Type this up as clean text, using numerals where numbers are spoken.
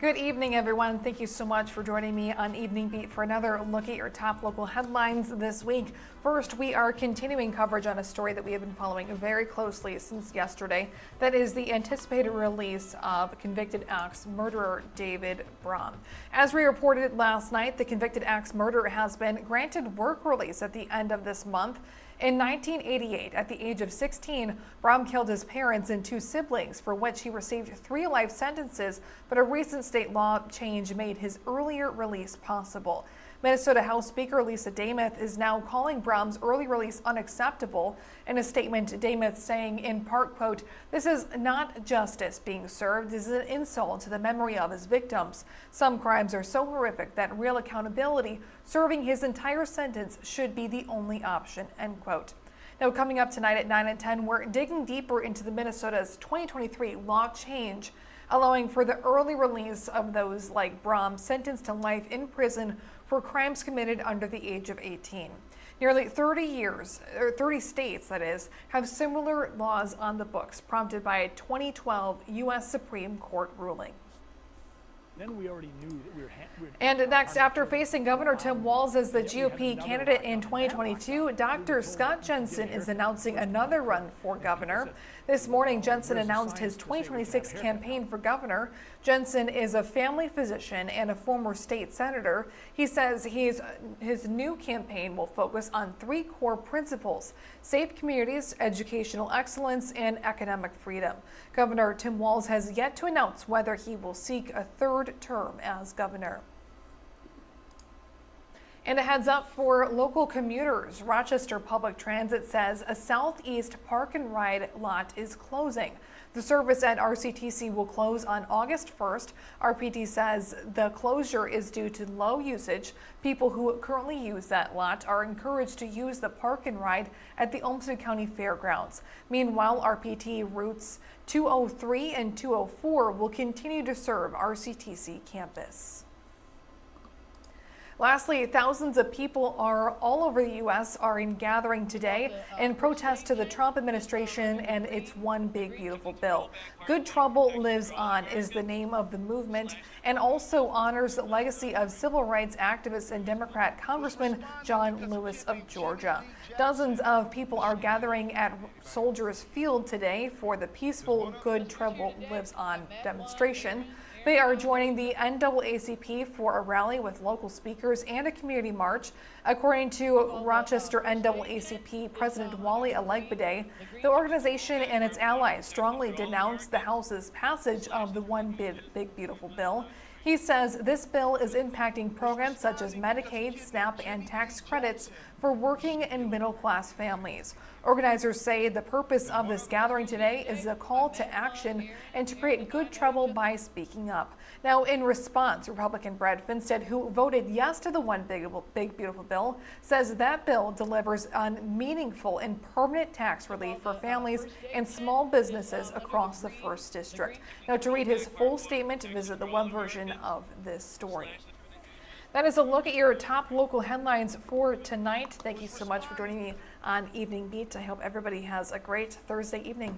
Good evening, everyone. Thank you so much for joining me on Evening Beat for another look at your top local headlines this week. First, we are continuing coverage on a story that we have been following very closely since yesterday. That is the anticipated release of convicted axe murderer David Brom. As we reported last night, the convicted axe murderer has been granted work release at the end of this month. In 1988, at the age of 16, Brom killed his parents and two siblings, for which he received 3 life sentences, but a recent state law change made his earlier release possible. Minnesota House Speaker Lisa Dameth is now calling Brom's early release unacceptable. In a statement, Dameth saying in part, quote, "This is not justice being served. This is an insult to the memory of his victims. Some crimes are so horrific that real accountability, serving his entire sentence, should be the only option," end quote. Now, coming up tonight at 9 and 10, we're digging deeper into the Minnesota's 2023 law change, allowing for the early release of those like Brom sentenced to life in prison for crimes committed under the age of 18. Nearly 30 states, that is, have similar laws on the books, prompted by a 2012 U.S. Supreme Court ruling. Then we already knew that we were And next, after facing Governor Tim Walz as the GOP candidate in 2022, Dr. Scott Jensen is announcing another run for governor. This morning, Jensen announced his 2026 campaign for governor. Jensen is a family physician and a former state senator. He says his new campaign will focus on 3 core principles: safe communities, educational excellence, and economic freedom. Governor Tim Walz has yet to announce whether he will seek a 3rd term as governor. And a heads up for local commuters. Rochester Public Transit says a southeast park and ride lot is closing. The service at RCTC will close on August 1st. RPT says the closure is due to low usage. People who currently use that lot are encouraged to use the park and ride at the Olmsted County Fairgrounds. Meanwhile, RPT routes 203 and 204 will continue to serve RCTC campus. Lastly, thousands of people all over the U.S. are gathering today in protest to the Trump administration and its One Big Beautiful Bill. Good Trouble Lives On is the name of the movement, and also honors the legacy of civil rights activist and Democrat Congressman John Lewis of Georgia. Dozens of people are gathering at Soldiers Field today for the peaceful Good Trouble Lives On demonstration. They are joining the NAACP for a rally with local speakers and a community march. According to Rochester NAACP President Wally Alegbede, the organization and its allies strongly denounced the House's passage of the One Big Beautiful Bill. He says this bill is impacting programs such as Medicaid, SNAP, and tax credits for working and middle-class families. Organizers say the purpose of this gathering today is a call to action and to create good trouble by speaking up. Now, in response, Republican Brad Finstead, who voted yes to the One Big Beautiful Bill, says that bill delivers on meaningful and permanent tax relief for families and small businesses across the 1st District. Now, to read his full statement, visit the web version of this story. That is a look at your top local headlines for tonight. Thank you so much for joining me on Evening Beat. I hope everybody has a great Thursday evening.